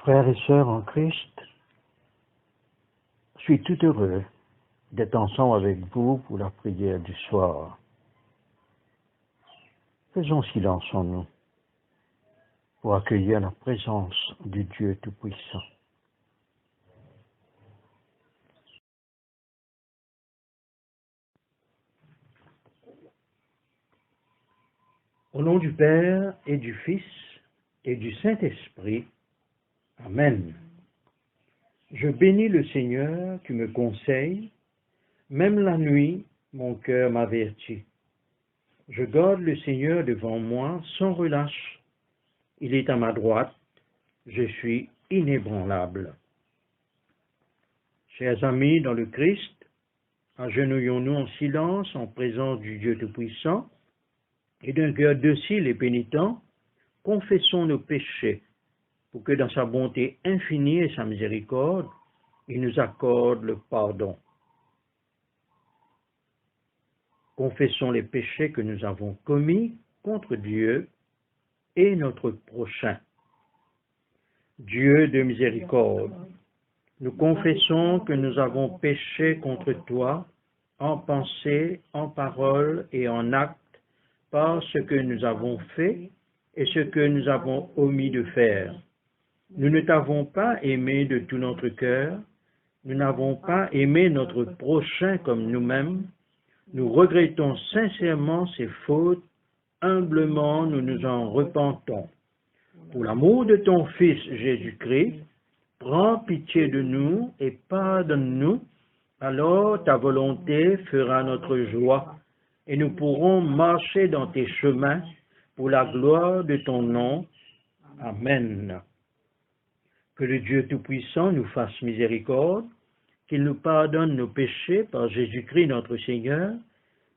Frères et sœurs en Christ, je suis tout heureux d'être ensemble avec vous pour la prière du soir. Faisons silence en nous pour accueillir la présence du Dieu Tout-Puissant. Au nom du Père et du Fils et du Saint-Esprit, Amen. Je bénis le Seigneur qui me conseille, même la nuit, mon cœur m'avertit. Je garde le Seigneur devant moi sans relâche. Il est à ma droite, je suis inébranlable. Chers amis dans le Christ, agenouillons-nous en silence en présence du Dieu Tout-Puissant et d'un cœur docile et pénitent, confessons nos péchés pour que dans sa bonté infinie et sa miséricorde, il nous accorde le pardon. Confessons les péchés que nous avons commis contre Dieu et notre prochain. Dieu de miséricorde, nous confessons que nous avons péché contre toi en pensée, en parole et en acte, par ce que nous avons fait et ce que nous avons omis de faire. Nous ne t'avons pas aimé de tout notre cœur, nous n'avons pas aimé notre prochain comme nous-mêmes, nous regrettons sincèrement ces fautes, humblement nous nous en repentons. Pour l'amour de ton Fils Jésus-Christ, prends pitié de nous et pardonne-nous, alors ta volonté fera notre joie et nous pourrons marcher dans tes chemins pour la gloire de ton nom. Amen. Que le Dieu Tout-Puissant nous fasse miséricorde, qu'il nous pardonne nos péchés par Jésus-Christ notre Seigneur,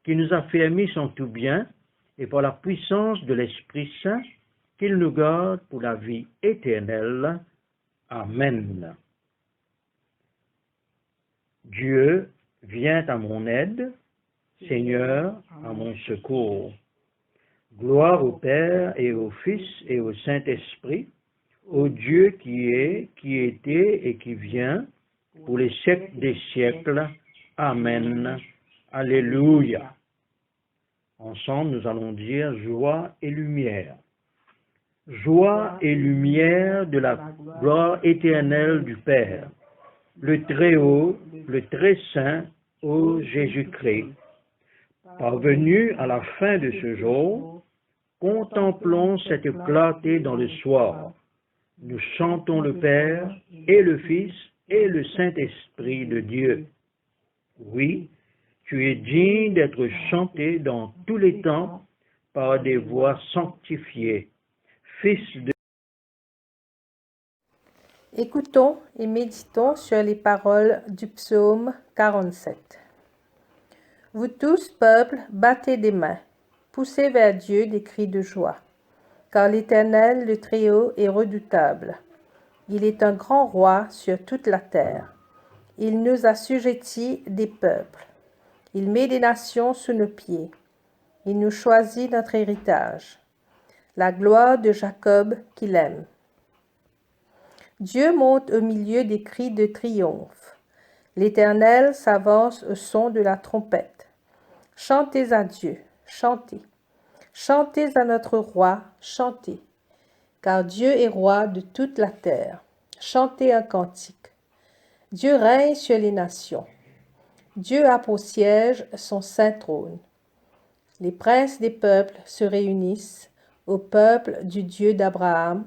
qu'il nous affermisse en tout bien et par la puissance de l'Esprit Saint, qu'il nous garde pour la vie éternelle. Amen. Dieu, viens à mon aide, Seigneur, à mon secours. Gloire au Père et au Fils et au Saint-Esprit, au Dieu qui est, qui était et qui vient, pour les siècles des siècles. Amen. Alléluia. Ensemble, nous allons dire joie et lumière. Joie et lumière de la gloire éternelle du Père, le Très-Haut, le Très-Saint, ô Jésus-Christ. Parvenu à la fin de ce jour, contemplons cette clarté dans le soir. Nous chantons le Père et le Fils et le Saint-Esprit de Dieu. Oui, tu es digne d'être chanté dans tous les temps par des voix sanctifiées. Fils de... Écoutons et méditons sur les paroles du psaume 47. Vous tous, peuple, battez des mains, poussez vers Dieu des cris de joie. Car l'Éternel, le Très-Haut, est redoutable. Il est un grand roi sur toute la terre. Il nous assujettit des peuples. Il met des nations sous nos pieds. Il nous choisit notre héritage. La gloire de Jacob qu'il aime. Dieu monte au milieu des cris de triomphe. L'Éternel s'avance au son de la trompette. Chantez à Dieu, chantez. Chantez à notre roi, chantez. Car Dieu est roi de toute la terre. Chantez un cantique. Dieu règne sur les nations. Dieu a pour siège son saint trône. Les princes des peuples se réunissent au peuple du Dieu d'Abraham,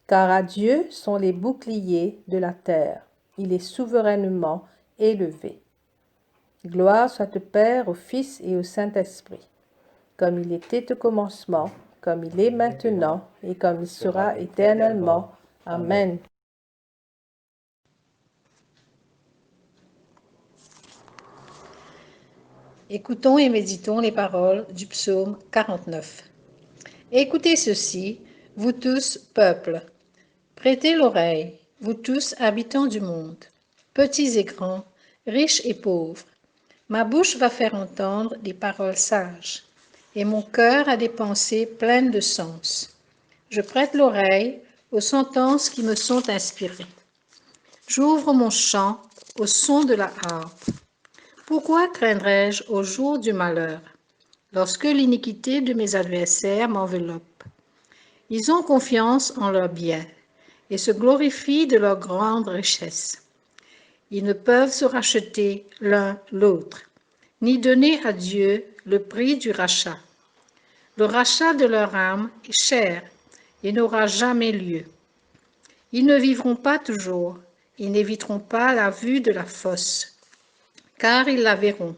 car à Dieu sont les boucliers de la terre. Il est souverainement élevé. Gloire soit au Père, au Fils et au Saint-Esprit, comme il était au commencement, comme il est maintenant et comme il sera éternellement. Amen. Écoutons et méditons les paroles du psaume 49. Écoutez ceci, vous tous, peuple. Prêtez l'oreille, vous tous, habitants du monde, petits et grands, riches et pauvres. Ma bouche va faire entendre des paroles sages, et mon cœur a des pensées pleines de sens. Je prête l'oreille aux sentences qui me sont inspirées. J'ouvre mon chant au son de la harpe. Pourquoi craindrais-je au jour du malheur, lorsque l'iniquité de mes adversaires m'enveloppe? Ils ont confiance en leurs biens et se glorifient de leur grande richesse. Ils ne peuvent se racheter l'un l'autre, ni donner à Dieu le prix du rachat. Le rachat de leur âme est cher et n'aura jamais lieu. Ils ne vivront pas toujours, ils n'éviteront pas la vue de la fosse, car ils la verront.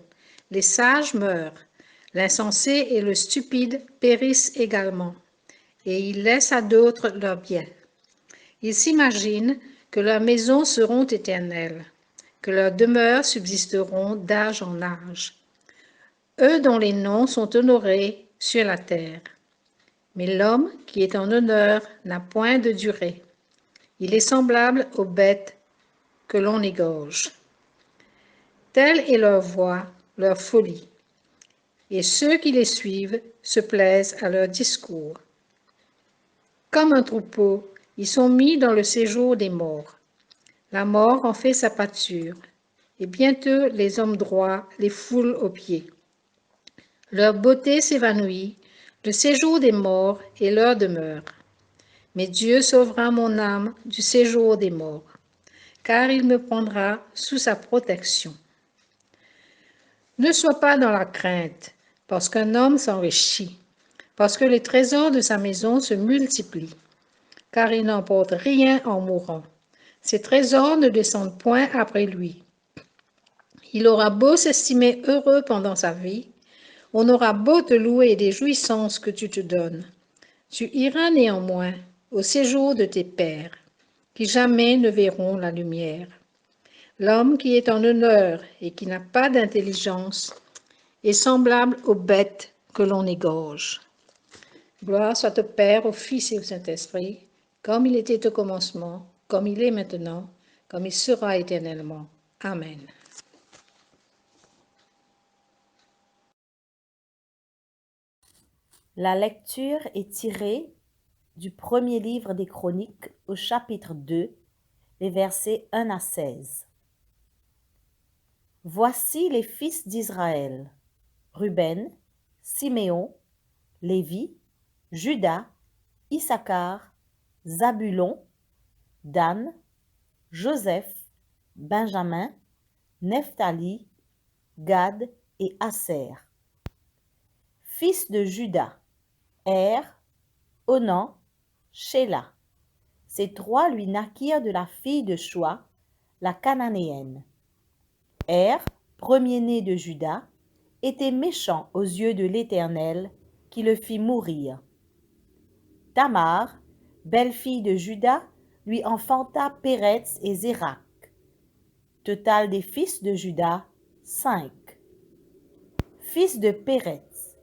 Les sages meurent, l'insensé et le stupide périssent également, et ils laissent à d'autres leurs biens. Ils s'imaginent que leurs maisons seront éternelles, que leurs demeures subsisteront d'âge en âge. Eux dont les noms sont honorés sur la terre. Mais l'homme qui est en honneur n'a point de durée. Il est semblable aux bêtes que l'on égorge. Telle est leur voie, leur folie, et ceux qui les suivent se plaisent à leur discours. Comme un troupeau, ils sont mis dans le séjour des morts. La mort en fait sa pâture, et bientôt les hommes droits les foulent aux pieds. Leur beauté s'évanouit, le séjour des morts est leur demeure. Mais Dieu sauvera mon âme du séjour des morts, car il me prendra sous sa protection. Ne sois pas dans la crainte, parce qu'un homme s'enrichit, parce que les trésors de sa maison se multiplient, car il n'emporte rien en mourant. Ses trésors ne descendent point après lui. Il aura beau s'estimer heureux pendant sa vie, on aura beau te louer des jouissances que tu te donnes. Tu iras néanmoins au séjour de tes pères, qui jamais ne verront la lumière. L'homme qui est en honneur et qui n'a pas d'intelligence est semblable aux bêtes que l'on égorge. Gloire soit au Père, au Fils et au Saint-Esprit, comme il était au commencement, comme il est maintenant, comme il sera éternellement. Amen. La lecture est tirée du premier livre des Chroniques au chapitre 2, les versets 1 à 16. Voici les fils d'Israël: Ruben, Siméon, Lévi, Juda, Issachar, Zabulon, Dan, Joseph, Benjamin, Nephtali, Gad et Aser. Fils de Juda: Er, Onan, Shéla. Ces trois lui naquirent de la fille de Choua, la Cananéenne. Er, premier-né de Juda, était méchant aux yeux de l'Éternel, qui le fit mourir. Tamar, belle-fille de Juda, lui enfanta Péretz et Zérak. Total des fils de Juda, 5. Fils de Péretz: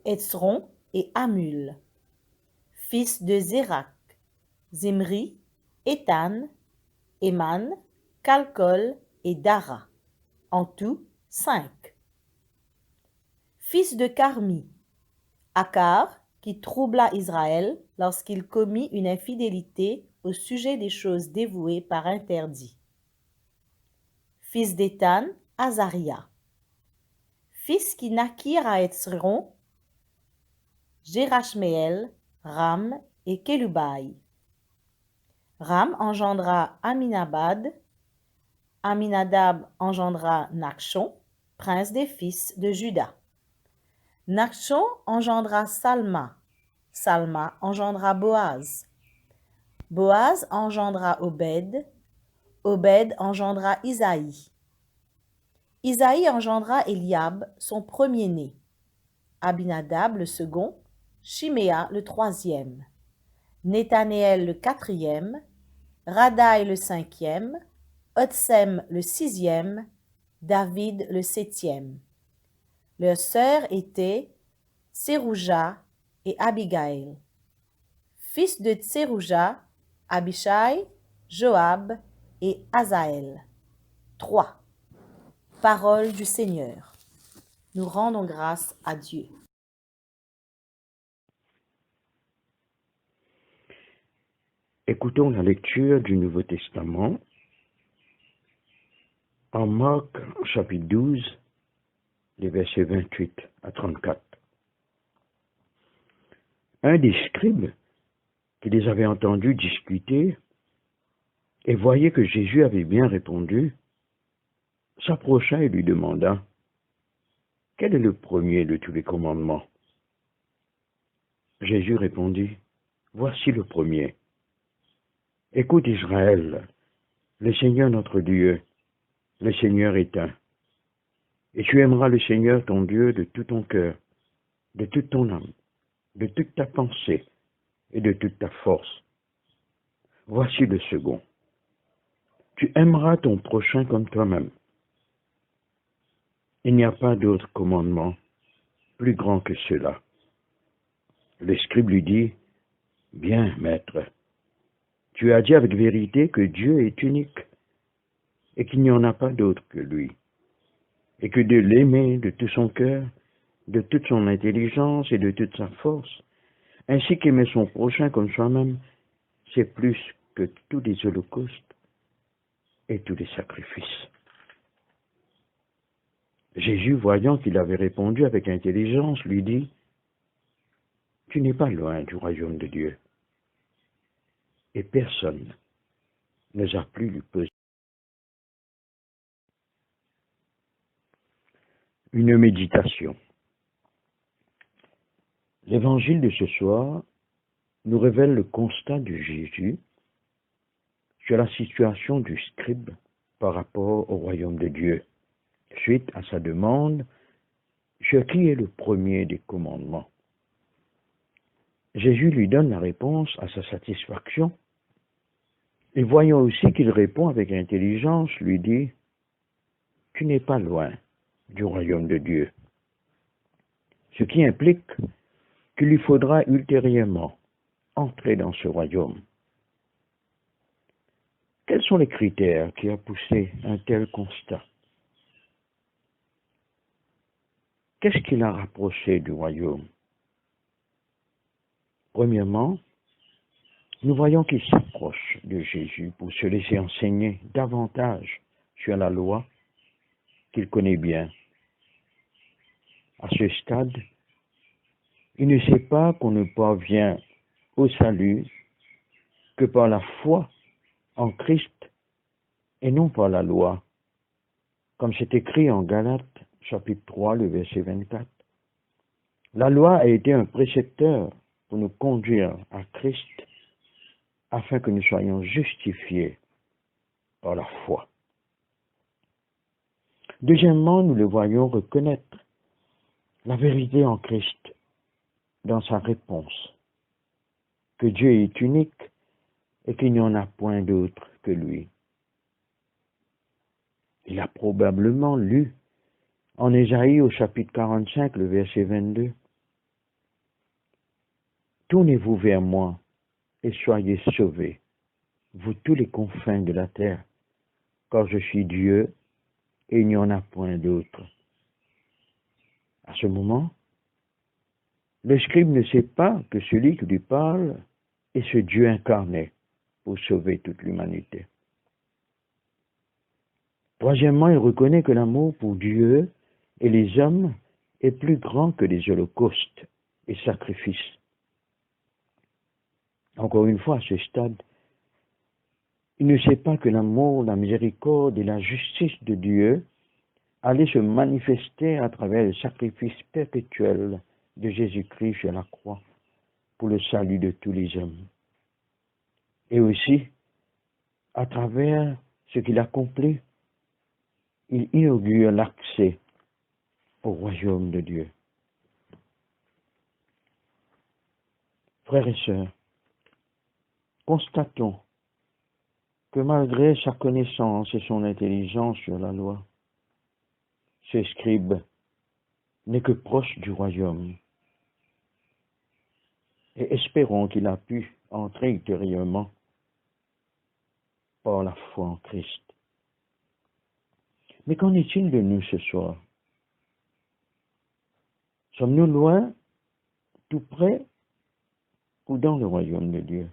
Etzron et Hamul. Fils de Zérak: Zimri, Étan, Éman, Calcol et Dara. En tout, 5. Fils de Carmi: Akar, qui troubla Israël lorsqu'il commit une infidélité au sujet des choses dévouées par interdit. Fils d'Étan: Azaria. Fils qui naquirent à Etzron: Jérachméel, Ram et Kélubaï. Ram engendra Aminabad, Aminadab engendra Nachshon, prince des fils de Juda. Nachshon engendra Salma, Salma engendra Boaz. Boaz engendra Obed, Obed engendra Isaïe. Isaïe engendra Eliab, son premier-né, Abinadab le second, Shiméa le troisième, Nethanéel le quatrième, Radaï le cinquième, Otsem le sixième, David le septième. Leurs sœurs étaient Tserouja et Abigail. Fils de Tserouja: Abishai, Joab et Azaël. 3. Parole du Seigneur. Nous rendons grâce à Dieu. Écoutons la lecture du Nouveau Testament en Marc chapitre 12, les versets 28 à 34. Un des scribes qui les avait entendus discuter et voyait que Jésus avait bien répondu, s'approcha et lui demanda, « Quel est le premier de tous les commandements ?» Jésus répondit, « Voici le premier. Écoute Israël, le Seigneur notre Dieu, le Seigneur est un. Et tu aimeras le Seigneur ton Dieu de tout ton cœur, de toute ton âme, de toute ta pensée et de toute ta force. Voici le second. Tu aimeras ton prochain comme toi-même. Il n'y a pas d'autre commandement plus grand que cela. » Le scribe lui dit, « Bien, maître, tu as dit avec vérité que Dieu est unique et qu'il n'y en a pas d'autre que lui, et que de l'aimer de tout son cœur, de toute son intelligence et de toute sa force, ainsi qu'aimer son prochain comme soi-même, c'est plus que tous les holocaustes et tous les sacrifices. » Jésus, voyant qu'il avait répondu avec intelligence, lui dit, « Tu n'es pas loin du royaume de Dieu. » Et personne n'osa plus lui poser. Une méditation. L'évangile de ce soir nous révèle le constat de Jésus sur la situation du scribe par rapport au royaume de Dieu, suite à sa demande sur qui est le premier des commandements. Jésus lui donne la réponse à sa satisfaction, et voyant aussi qu'il répond avec intelligence, lui dit, « Tu n'es pas loin du royaume de Dieu. » Ce qui implique qu'il lui faudra ultérieurement entrer dans ce royaume. Quels sont les critères qui ont poussé un tel constat? Qu'est-ce qui l'a rapproché du royaume? Premièrement, nous voyons qu'il s'approche de Jésus pour se laisser enseigner davantage sur la loi qu'il connaît bien. À ce stade, il ne sait pas qu'on ne parvient au salut que par la foi en Christ et non par la loi, comme c'est écrit en Galates chapitre 3, le verset 24. La loi a été un précepteur pour nous conduire à Christ afin que nous soyons justifiés par la foi. Deuxièmement, nous le voyons reconnaître la vérité en Christ dans sa réponse, que Dieu est unique et qu'il n'y en a point d'autre que lui. Il a probablement lu en Ésaïe au chapitre 45, le verset 22. « Tournez-vous vers moi et soyez sauvés, vous tous les confins de la terre, car je suis Dieu et il n'y en a point d'autre. » À ce moment, le scribe ne sait pas que celui qui lui parle est ce Dieu incarné pour sauver toute l'humanité. Troisièmement, il reconnaît que l'amour pour Dieu et les hommes est plus grand que les holocaustes et sacrifices. Encore une fois, à ce stade, il ne sait pas que l'amour, la miséricorde et la justice de Dieu allaient se manifester à travers le sacrifice perpétuel de Jésus-Christ sur la croix pour le salut de tous les hommes. Et aussi, à travers ce qu'il accomplit, il inaugure l'accès au royaume de Dieu. Frères et sœurs, constatons que malgré sa connaissance et son intelligence sur la loi, ce scribe n'est que proche du royaume. Et espérons qu'il a pu entrer ultérieurement par la foi en Christ. Mais qu'en est-il de nous ce soir? Sommes-nous loin, tout près, ou dans le royaume de Dieu?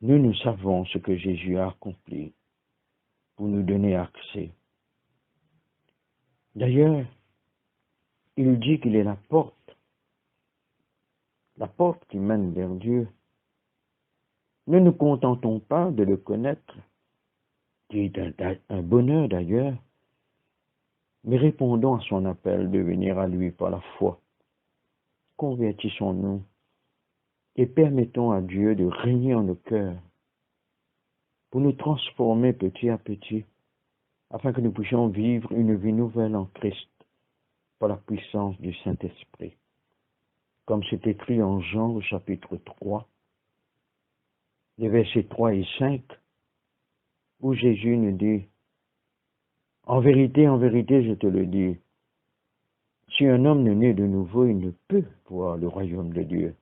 nous savons ce que Jésus a accompli pour nous donner accès. D'ailleurs, il dit qu'il est la porte qui mène vers Dieu. Ne nous contentons pas de le connaître, qui est un bonheur d'ailleurs, mais répondons à son appel de venir à lui par la foi. Convertissons-nous et permettons à Dieu de régner en nos cœurs pour nous transformer petit à petit, afin que nous puissions vivre une vie nouvelle en Christ par la puissance du Saint-Esprit. Comme c'est écrit en Jean au chapitre 3, les versets 3 et 5, où Jésus nous dit, en vérité, je te le dis, si un homme n'est né de nouveau, il ne peut voir le royaume de Dieu.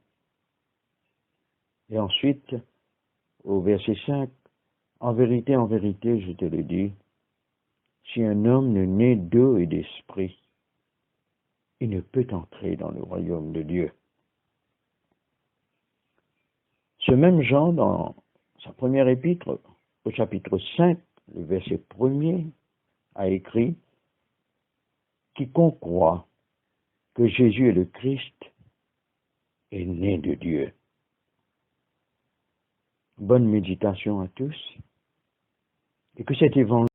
Et ensuite, au verset 5, en vérité, je te le dis, si un homme n'est né d'eau et d'esprit, il ne peut entrer dans le royaume de Dieu. Ce même Jean, dans sa première épître, au chapitre 5, le verset 1er, a écrit « Quiconque croit que Jésus est le Christ est né de Dieu. » Bonne méditation à tous, et que cet évangile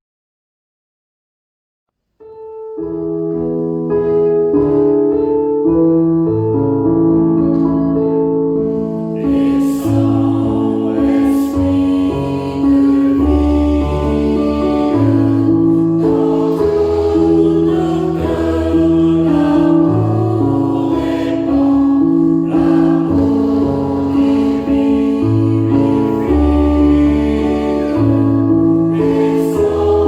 So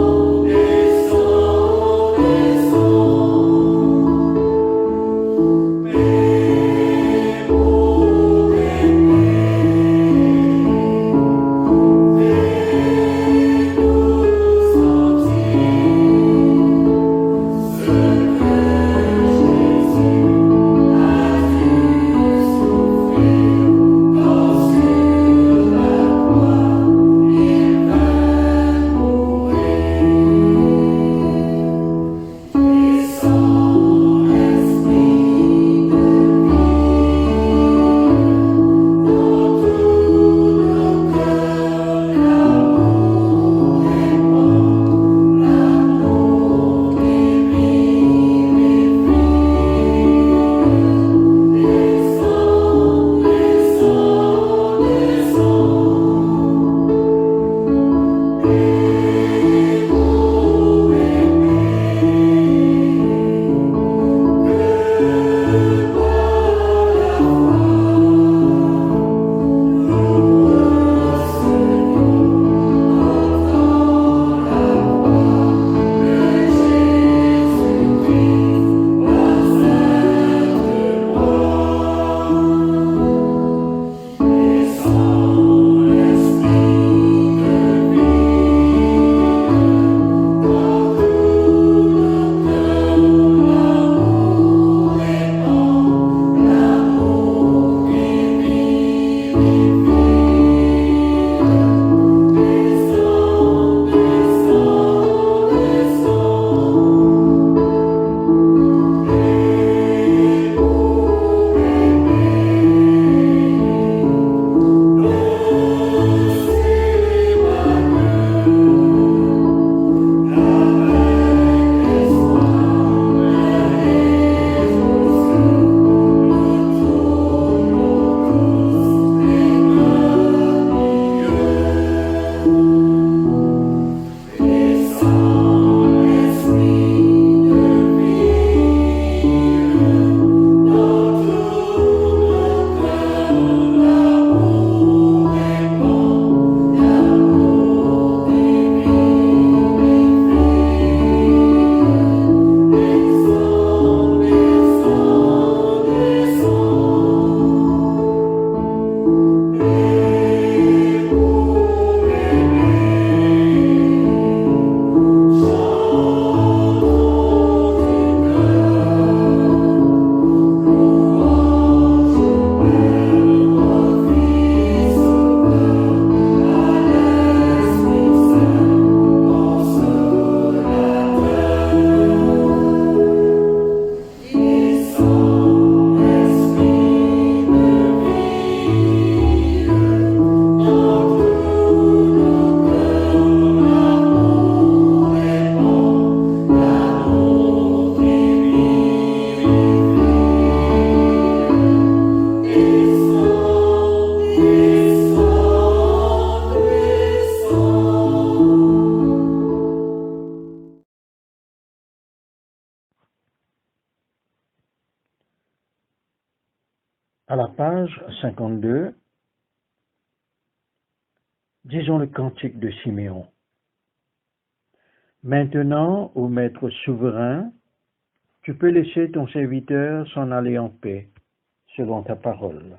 À la page 52, disons le cantique de Siméon. Maintenant, ô Maître souverain, tu peux laisser ton serviteur s'en aller en paix, selon ta parole.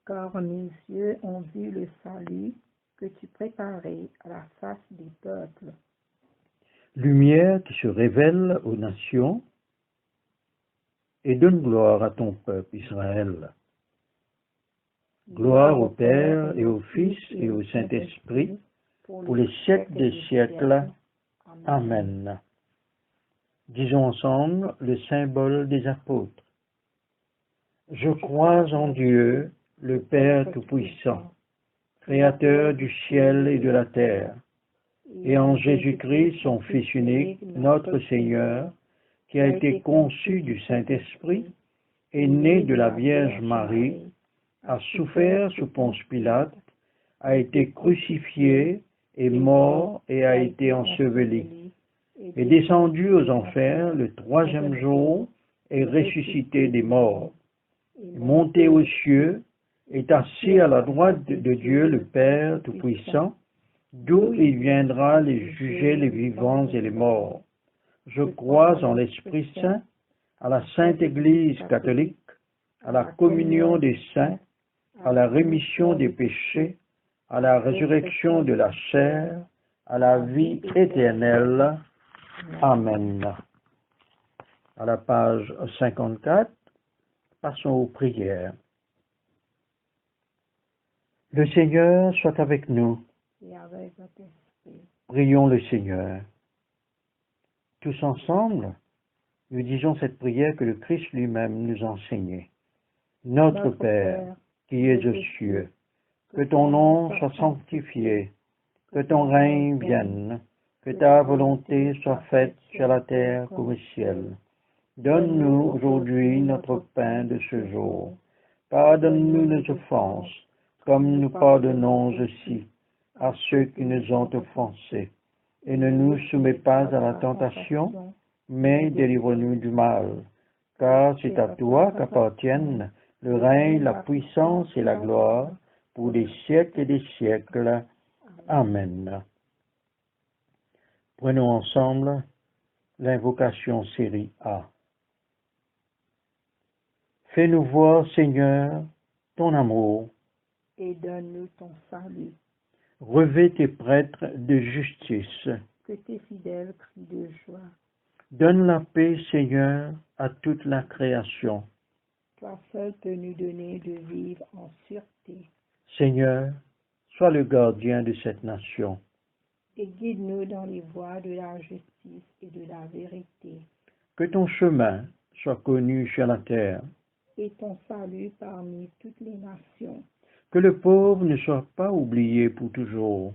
Car mes yeux ont vu le salut que tu préparais à la face des peuples. Lumière qui se révèle aux nations et donne gloire à ton peuple Israël. Gloire au Père et au Fils et au Saint-Esprit, pour les siècles des siècles. Amen. Disons ensemble le symbole des apôtres. Je crois en Dieu, le Père Tout-Puissant, Créateur du ciel et de la terre, et en Jésus-Christ, son Fils unique, notre Seigneur, qui a été conçu du Saint-Esprit, est né de la Vierge Marie, a souffert sous Ponce Pilate, a été crucifié, est mort et a été enseveli, est descendu aux enfers le troisième jour, est ressuscité des morts, est monté aux cieux, est assis à la droite de Dieu le Père Tout-Puissant, d'où il viendra les juger les vivants et les morts. Je crois en l'Esprit Saint, à la Sainte Église catholique, à la communion des saints, à la rémission des péchés, à la résurrection de la chair, à la vie éternelle. Amen. À la page 54, passons aux prières. Le Seigneur soit avec nous. Et avec votre esprit. Prions le Seigneur. Tous ensemble, nous disons cette prière que le Christ lui-même nous a enseignée. Notre Père, qui es aux cieux, que ton nom soit sanctifié, que ton règne vienne, que ta volonté soit faite sur la terre comme au ciel. Donne-nous aujourd'hui notre pain de ce jour. Pardonne-nous nos offenses, comme nous pardonnons aussi à ceux qui nous ont offensés. Et ne nous soumets pas à la tentation, mais délivre-nous du mal. Car c'est à toi qu'appartiennent le règne, la puissance et la gloire, pour les siècles et des siècles. Amen. Prenons ensemble l'invocation série A. Fais-nous voir, Seigneur, ton amour. Et donne-nous ton salut. Revêt tes prêtres de justice. Que tes fidèles crient de joie. Donne la paix, Seigneur, à toute la création. Toi seul peux nous donner de vivre en sûreté. Seigneur, sois le gardien de cette nation. Et guide-nous dans les voies de la justice et de la vérité. Que ton chemin soit connu sur la terre. Et ton salut parmi toutes les nations. Que le pauvre ne soit pas oublié pour toujours.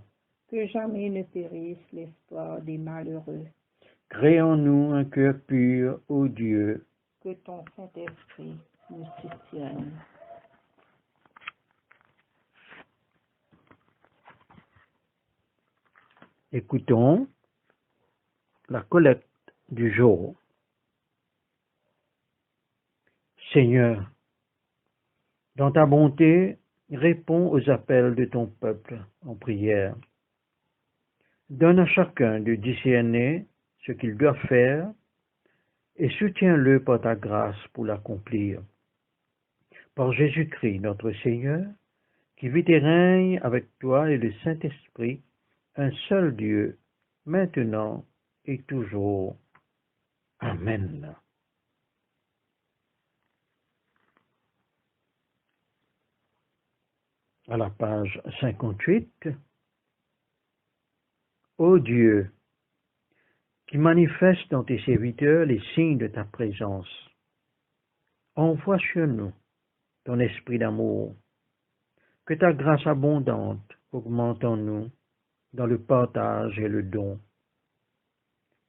Que jamais ne périsse l'espoir des malheureux. Crée en nous un cœur pur, ô Dieu. Que ton Saint-Esprit nous soutienne. Écoutons la collecte du jour. Seigneur, dans ta bonté, réponds aux appels de ton peuple en prière. Donne à chacun de discerner ce qu'il doit faire et soutiens-le par ta grâce pour l'accomplir. Par Jésus-Christ, notre Seigneur, qui vit et règne avec toi et le Saint-Esprit, un seul Dieu, maintenant et toujours. Amen. À la page 58, Ô Dieu, qui manifeste dans tes serviteurs les signes de ta présence, envoie sur nous ton esprit d'amour, que ta grâce abondante augmente en nous dans le partage et le don.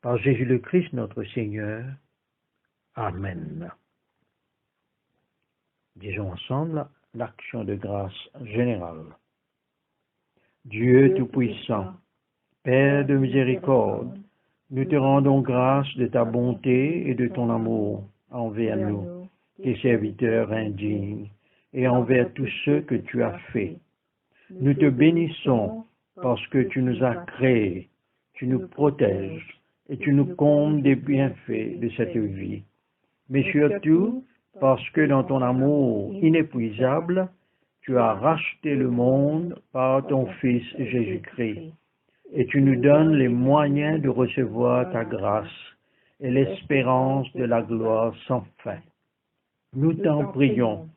Par Jésus le Christ notre Seigneur. Amen. Disons ensemble l'action de grâce générale. Dieu Tout-Puissant, Père de miséricorde, nous te rendons grâce de ta bonté et de ton amour envers nous. tes serviteurs indignes, et envers tous ceux que tu as faits. Nous te bénissons parce que tu nous as créés, tu nous protèges et tu nous combles des bienfaits de cette vie. Mais surtout parce que dans ton amour inépuisable, tu as racheté le monde par ton Fils Jésus-Christ, et tu nous donnes les moyens de recevoir ta grâce et l'espérance de la gloire sans fin. Nous t'en prions,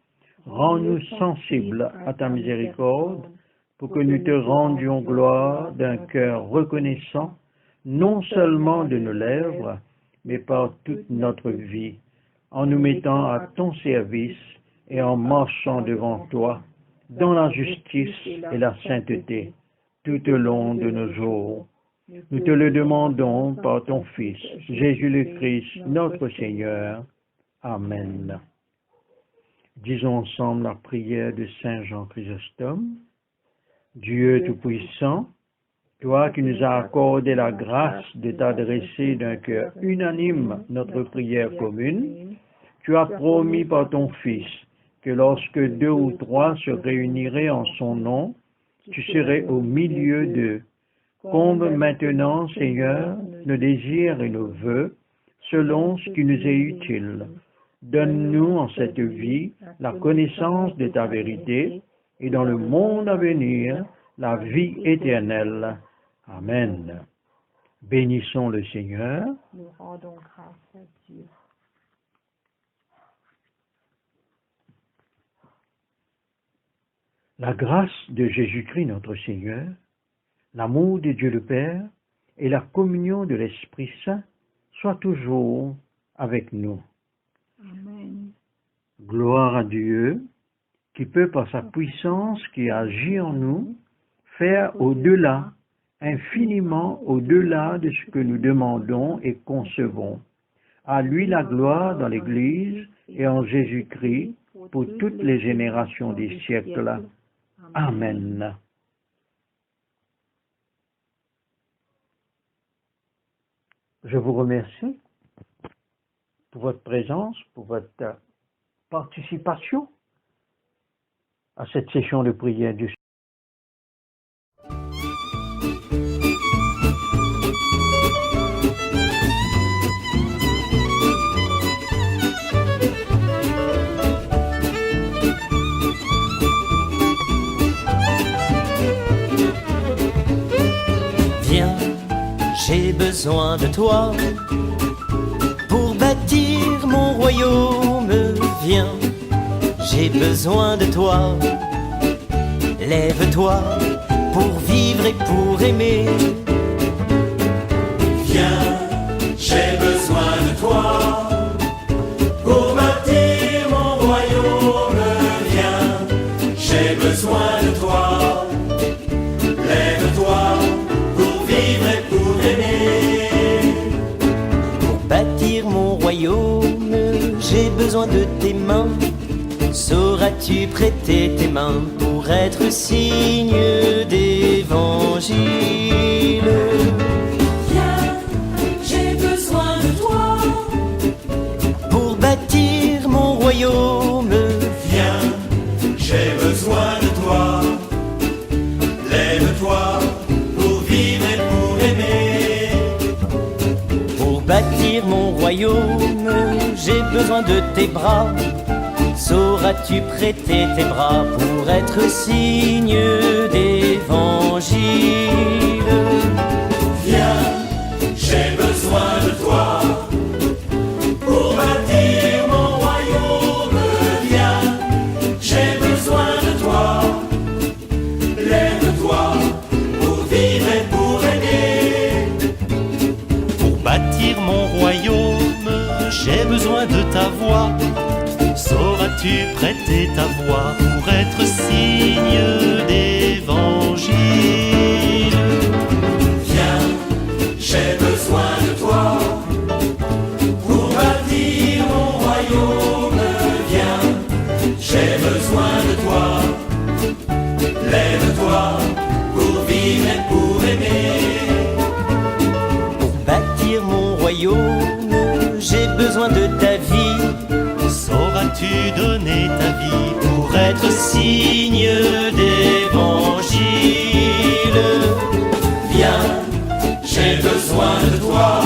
rends-nous sensibles à ta miséricorde, pour que nous te rendions gloire d'un cœur reconnaissant, non seulement de nos lèvres, mais par toute notre vie, en nous mettant à ton service et en marchant devant toi, dans la justice et la sainteté, tout au long de nos jours. Nous te le demandons par ton Fils, Jésus le Christ, notre Seigneur. Amen. Disons ensemble la prière de Saint Jean Chrysostome. Dieu Tout-Puissant, toi qui nous as accordé la grâce de t'adresser d'un cœur unanime notre prière commune, tu as promis par ton Fils que lorsque 2 ou 3 se réuniraient en son nom, tu serais au milieu d'eux. Comble maintenant, Seigneur, nos désirs et nos vœux, selon ce qui nous est utile. Donne-nous en cette vie la connaissance de ta vérité, et dans le monde à venir, la vie éternelle. Amen. Bénissons le Seigneur. Nous rendons grâce à Dieu. La grâce de Jésus-Christ notre Seigneur, l'amour de Dieu le Père et la communion de l'Esprit Saint soient toujours avec nous. Amen. Gloire à Dieu, qui peut par sa puissance qui agit en nous, faire au-delà, infiniment au-delà de ce que nous demandons et concevons. À lui la gloire dans l'Église et en Jésus-Christ pour toutes les générations des siècles. Amen. Je vous remercie pour votre présence, pour votre participation à cette session de prière du Viens, j'ai besoin de toi pour bâtir mon royaume. Viens, j'ai besoin de toi. Lève-toi pour vivre et pour aimer. Viens, j'ai besoin de toi pour bâtir mon royaume. Viens, j'ai besoin de toi. Lève-toi pour vivre et pour aimer. Pour bâtir mon royaume, j'ai besoin de tes mains. Sauras-tu prêter tes mains pour être signe d'évangile? Viens, j'ai besoin de toi Pour bâtir mon royaume, Viens, j'ai besoin de toi. Lève-toi pour vivre et pour aimer. pour bâtir mon royaume, j'ai besoin de tes bras. Sauras-tu prêter tes bras pour être signe d'évangile? Viens, j'ai besoin de toi pour bâtir mon royaume. Viens, j'ai besoin de toi. Lève-toi pour vivre et pour aimer. Pour bâtir mon royaume, j'ai besoin de ta voix. Sauras-tu prêter ta voix pour être signe d'évangile? Viens, j'ai besoin de toi pour bâtir mon royaume. Viens, j'ai besoin de toi. Lève-toi pour vivre et pour aimer. Pour bâtir mon royaume, j'ai besoin de ta vie. Sauras-tu as-tu donné ta vie pour être signe d'évangile? Viens, j'ai besoin de toi.